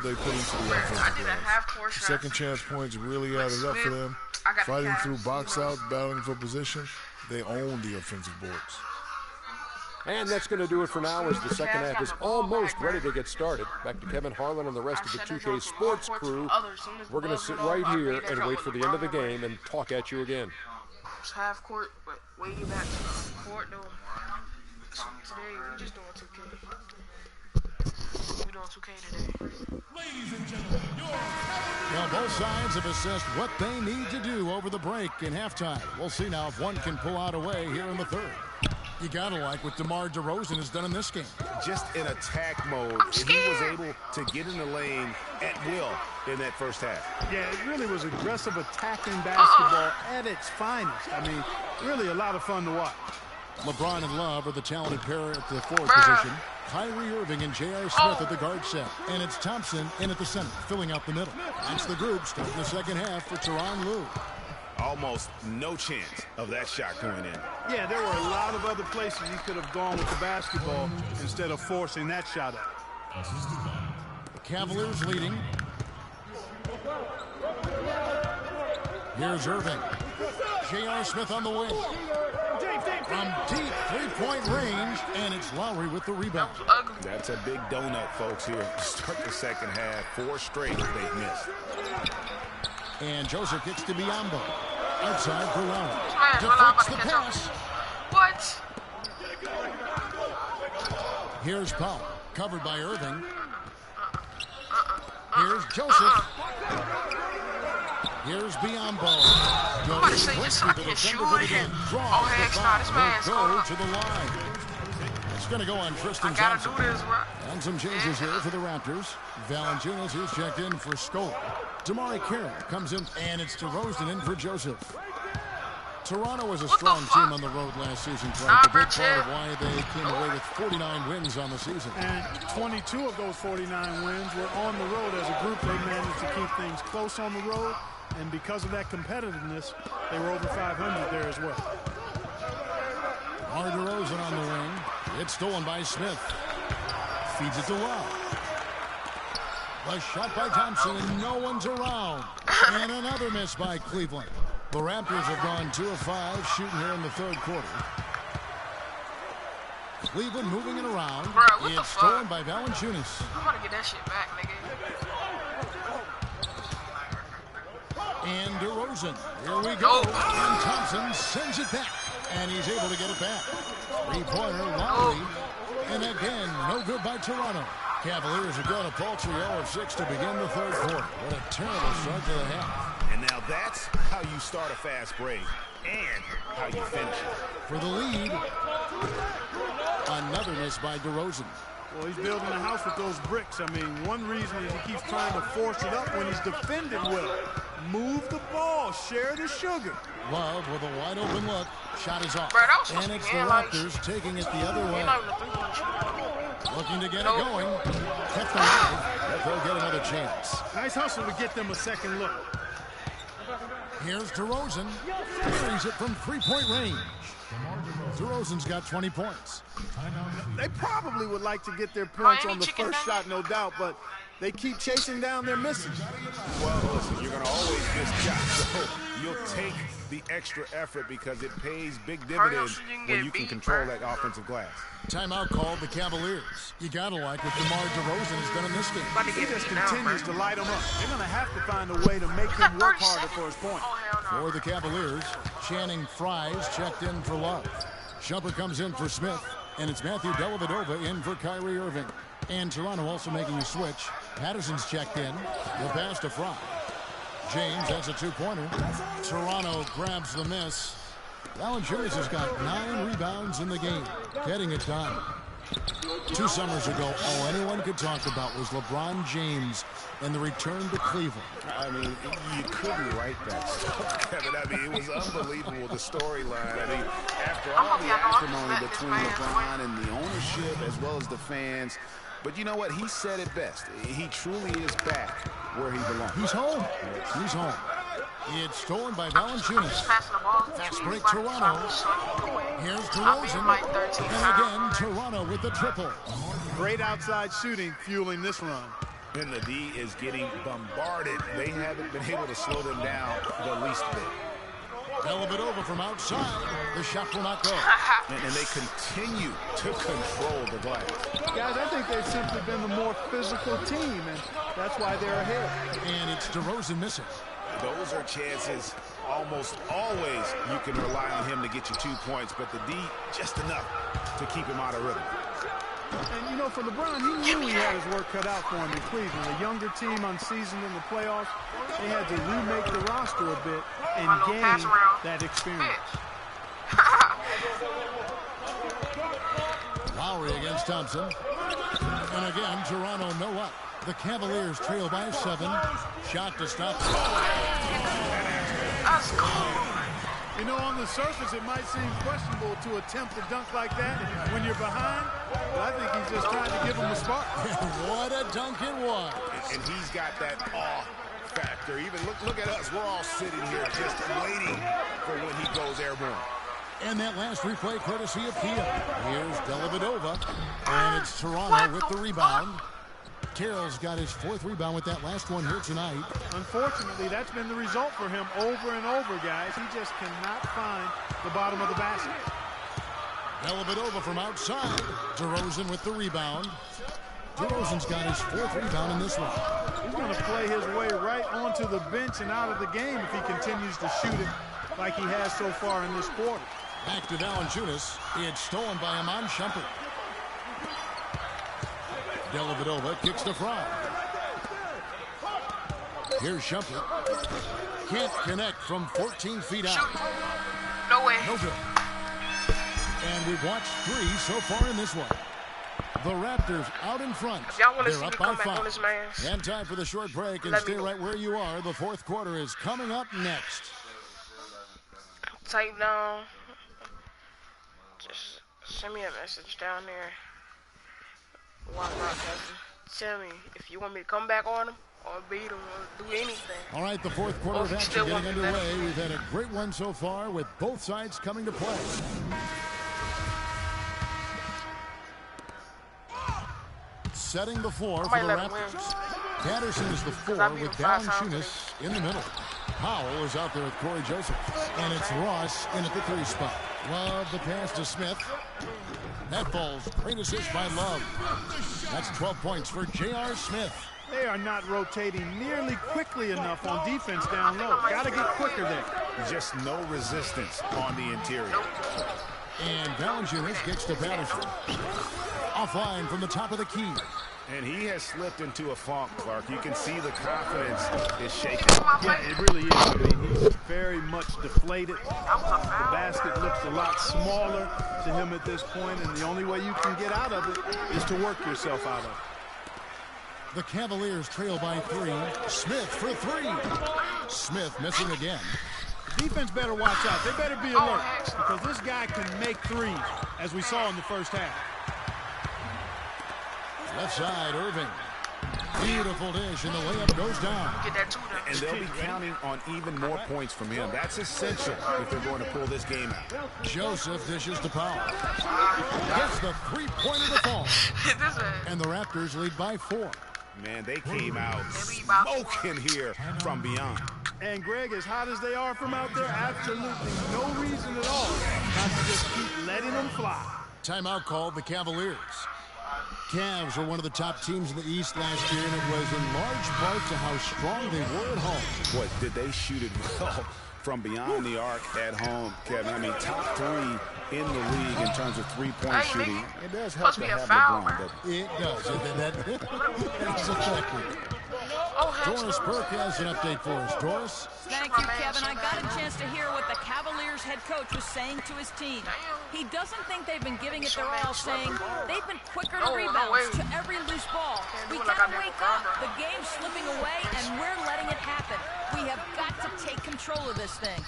they put into the offensive glass. Second chance points really added up for them. Fighting through box out, battling for position, they own the offensive boards. And that's going to do it for now as the second half is almost ready to get started. Back to Kevin Harlan and the rest of the 2K Sports crew. We're going to sit right here and wait for the end of the game and talk at you again. It's half court, but way back to the court though. Today, we just doing 2K. We're doing 2K today. Ladies and gentlemen, now both sides have assessed what they need to do over the break in halftime. We'll see now if one can pull out a way here in the third. You gotta like what DeMar DeRozan has done in this game. Just in attack mode, he was able to get in the lane at will in that first half. Yeah, it really was aggressive attacking basketball at its finest. I mean, really a lot of fun to watch. LeBron and Love are the talented pair at the forward position. Kyrie Irving and J.R. Smith at the guard set. And it's Thompson in at the center, filling out the middle. That's the group starting the second half for Tyronn Lue. Almost no chance of that shot going in. Yeah, there were a lot of other places he could have gone with the basketball instead of forcing that shot out. Cavaliers leading. Here's Irving. J.R. Smith on the wing. From deep three-point range, and it's Lowry with the rebound. That's a big donut, folks, here. Start the second half. 4 straight they've missed. And Joseph gets to Biyombo. Outside for Lowry. Deflects the pass. What? Here's Powell, covered by Irving. Here's Joseph. Here's Biyombo. Goes quickly to the defender for the gun. Draws the foul. Will go to the line. It's going to go on Tristan Thompson. And some changes here for the Raptors. Valanciunas is checked in for Scola. Damari Carroll comes in, and it's DeRozan in for Joseph. Toronto was a strong team on the road last season, Clark. A big part of why they came away with 49 wins on the season. And 22 of those 49 wins were on the road. As a group, they managed to keep things close on the road. And because of that competitiveness, they were over 500 there as well. DeMar DeRozan on the wing. It's stolen by Smith. Feeds it to Love. A shot by Thompson, and no one's around. And another miss by Cleveland. The Raptors have gone 2 of 5 shooting here in the third quarter. Cleveland moving it around. It's stolen by Valanciunas. I'm gonna get that shit back, nigga. And DeRozan. Here we go. And Thompson sends it back. And he's able to get it back. Three-pointer, Lowry. And again, no good by Toronto. Cavaliers have got a paltry 0 of 6 to begin the third quarter. What a terrible start to the half. And now that's how you start a fast break and how you finish it. For the lead, another miss by DeRozan. Well, he's building a house with those bricks. I mean, one reason is he keeps trying to force it up when he's defended well. Move the ball, share the sugar. Love with a wide open look. Shot is off. And it's the Raptors taking it the other way. Looking to get it going. Kept the line. They'll get another chance. Nice hustle to get them a second look. Here's DeRozan. Carries it from three-point range. DeRozan's got 20 points. They probably would like to get their points on the first shot, no doubt, but they keep chasing down their misses. Well, listen, you're going to always miss shots, so you'll take the extra effort because it pays big dividends when you can control that offensive glass. Timeout called the Cavaliers. You got to like what DeMar DeRozan has done in this game. He just continues to light them up. They're going to have to find a way to make him work harder for his point. For the Cavaliers, Channing Frye's checked in for Love. Shumpert comes in for Smith, and it's Matthew Dellavedova in for Kyrie Irving. And Toronto also making a switch. Patterson's checked in. The pass to Frye. James has a two-pointer. Toronto grabs the miss. Valanciunas has got 9 rebounds in the game, getting it done. 2 summers ago, all anyone could talk about was LeBron James and the return to Cleveland. I mean, you couldn't write that stuff, Kevin. I mean, it was unbelievable, the storyline. I mean, after all the acrimony between LeBron and the ownership as well as the fans, but you know what? He said it best. He truly is back where he belongs. He's home. He's home. It's stolen by Valanciunas. Fast break Toronto. Here's DeRozan. And again, Toronto with the triple. Great outside shooting fueling this run. And the D is getting bombarded. They haven't been able to slow them down the least bit. Dellavedova from outside. The shot will not go. And they continue to control the glass. Guys, I think they've simply been the more physical team, and that's why they're ahead. And it's DeRozan missing. Those are chances almost always you can rely on him to get you 2 points, but the D just enough to keep him out of rhythm. And, you know, for LeBron, he knew he had his work cut out for him in Cleveland. A younger team, unseasoned in the playoffs, they had to remake the roster a bit and gain that experience. Lowry against Thompson. And again, Toronto no up. The Cavaliers trail by 7. Shot to stop. That's cool. You know, on the surface, it might seem questionable to attempt a dunk like that when you're behind, but I think he's just trying to give him a spark. What a dunk it was. And he's got that awe factor. Even look at us. We're all sitting here just waiting for when he goes airborne. And that last replay courtesy of Kia. Here's Dellavedova, and it's Toronto with the rebound. Carroll's got his 4th rebound with that last one here tonight. Unfortunately, that's been the result for him over and over, guys. He just cannot find the bottom of the basket. Dellavedova from outside. DeRozan with the rebound. DeRozan's got his 4th rebound in this one. He's going to play his way right onto the bench and out of the game if he continues to shoot it like he has so far in this quarter. Back to Valanciunas. It's stolen by Iman Shumpert. Dellavedova kicks to Fry. Here's Shumpert. Can't connect from 14 feet out. No way. No good. And we've watched 3 so far in this one. The Raptors out in front. Y'all want to They're see me up come by back 5. on this man's? And time for the short break, and stay right where you are. The 4th quarter is coming up next. Type down. Just send me a message down there. Tell me if you want me to come back on them or beat them or do anything. All right, the 4th quarter of action getting underway. We've had a great one so far with both sides coming to play. Setting the floor for the Raptors. Patterson is the 4 with Valanciunas in the middle. Powell is out there with Corey Joseph. And it's Ross in at the 3 spot. Love the pass to Smith. That falls. Great assist by Love. That's 12 points for J.R. Smith. They are not rotating nearly quickly enough on defense down low. Got to get quicker there. Just no resistance on the interior. And Valanciunas gets to Patterson. Offline from the top of the key. And he has slipped into a funk, Clark. You can see the confidence is shaking. Yeah, it really is. I mean, he's very much deflated. The basket looks a lot smaller to him at this point, and the only way you can get out of it is to work yourself out of it. The Cavaliers trail by 3. Smith for 3. Smith missing again. The defense better watch out. They better be alert because this guy can make threes, as we saw in the first half. Left side, Irving. Beautiful dish, and the layup goes down. And they'll be counting on even more points from him. That's essential if they're going to pull this game out. Joseph dishes to Powell. Gets the 3-pointer to fall. And the Raptors lead by 4. Man, they came out smoking here from beyond. And Greg, as hot as they are from out there, absolutely no reason at all not to just keep letting them fly. Timeout called the Cavaliers. Cavs were one of the top teams in the East last year, and it was in large part to how strong they were at home. Boy, did they shoot it well from beyond the arc at home, Kevin. I mean, top 3 in the league in terms of three-point shooting. It does help to have LeBron, doesn't it? It does. That's effective. Doris Burke has an update for us. Doris? Thank you, Kevin. I got a chance to hear what the Cavaliers head coach was saying to his team. He doesn't think they've been giving it their all, saying they've been quicker to rebounds to every loose ball. We gotta wake up. The game's slipping away, and we're letting it happen. We have got to take control of this thing.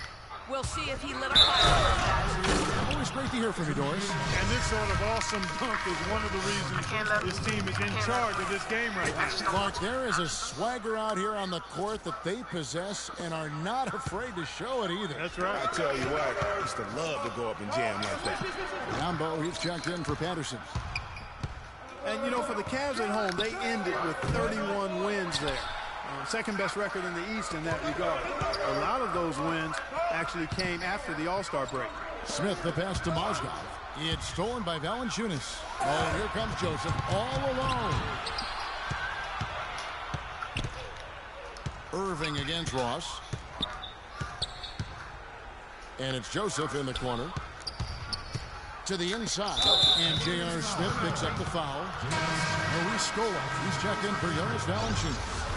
We'll see if he lit a fire, guys. Always great to hear from you, Doris. And this sort of awesome dunk is one of the reasons this team is in charge of this game right now. Clark, there is a swagger out here on the court that they possess and are not afraid to show it either. That's right. I tell you what, I used to love to go up and jam like that. Rambo, he's checked in for Patterson. And, you know, for the Cavs at home, they ended with 31 wins there. Second best record in the East in that regard. A lot of those wins actually came after the All-Star break. Smith, the pass to Mozgov. It's stolen by Valanciunas. Oh, and here comes Joseph all alone. Irving against Ross. And it's Joseph in the corner. To the inside. And J.R. Smith picks up the foul. Maurice Scola. He's checked in for Jonas Valanciunas.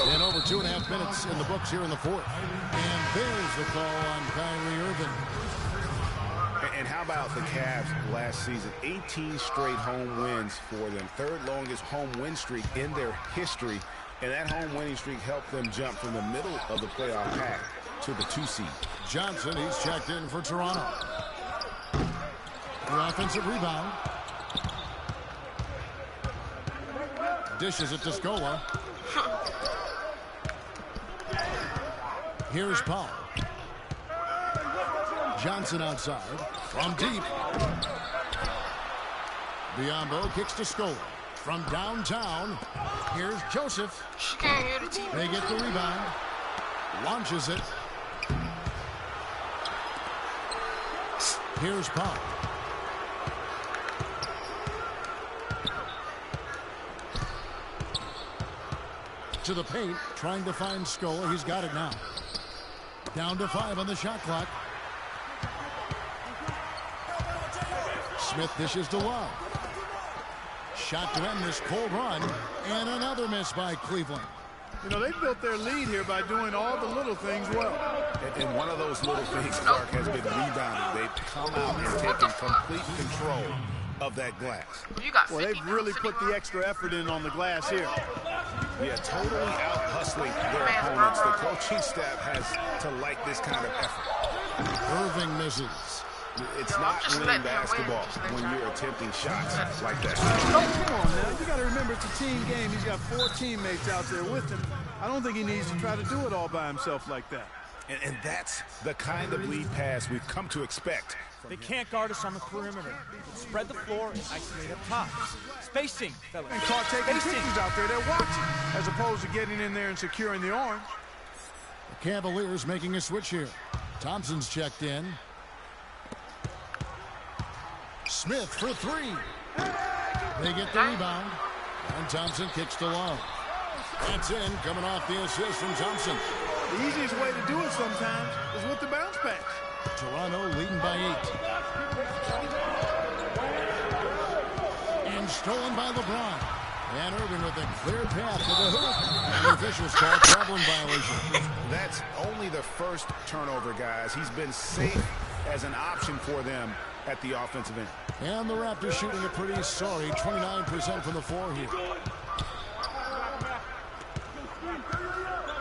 And over 2.5 minutes in the books here in the fourth. And there's the call on Kyrie Irving. And how about the Cavs last season? 18 straight home wins for them. Third longest home win streak in their history. And that home winning streak helped them jump from the middle of the playoff pack to the 2 seed. Johnson, he's checked in for Toronto. The offensive rebound. Dishes it to Scola. Here's Paul. Johnson outside. From deep. Biyombo kicks to Scola. From downtown. Here's Joseph. She can't hear the TV. They get the rebound. Launches it. Here's Paul. To the paint, trying to find Scola. He's got it now. Down to 5 on the shot clock. Smith dishes to Love. Shot to end this cold run. And another miss by Cleveland. You know, they built their lead here by doing all the little things well. And one of those little things, Clark, has been rebounding. They've come out and taken complete control of that glass. Well, they've really put the extra effort in on the glass here. Yeah, totally out-hustling their opponents. The coaching staff has to like this kind of effort. Irving misses. It's not winning basketball when you're attempting shots like that. Oh, come on now. You got to remember it's a team game. He's got 4 teammates out there with him. I don't think he needs to try to do it all by himself like that. And that's the kind of lead pass we've come to expect. They can't guard us on the perimeter. Spread the floor and isolate up top. Spacing, fellas. And caught taking pictures out there. They're watching as opposed to getting in there and securing the arm. The Cavaliers making a switch here. Thompson's checked in. Smith for 3. They get the rebound. And Thompson kicks to Love. That's in, coming off the assist from Thompson. The easiest way to do it sometimes is with the bounce pass. Toronto leading by 8. And stolen by LeBron. And Irving with a clear path to the hoop. And the officials call traveling violation. That's only the first turnover, guys. He's been safe as an option for them at the offensive end. And the Raptors shooting a pretty sorry 29% from the floor here.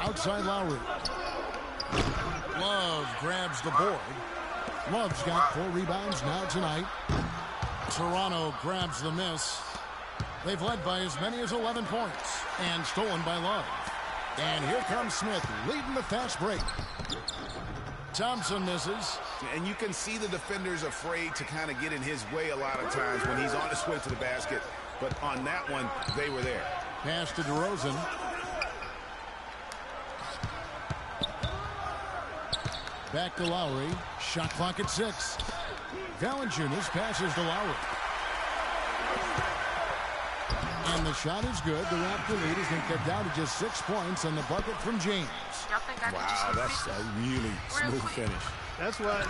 Outside Lowry. Love grabs the board. Love's got 4 rebounds now tonight. Toronto grabs the miss. They've led by as many as 11 points. And stolen by Love. And here comes Smith leading the fast break. Thompson misses. And you can see the defenders afraid to kind of get in his way a lot of times when he's on his way to the basket. But on that one, they were there. Pass to DeRozan. Back to Lowry. Shot clock at 6. Valanciunas passes to Lowry. And the shot is good. The Raptor lead has been cut down to just 6 points on the bucket from James. Wow, that's a really smooth finish. That's why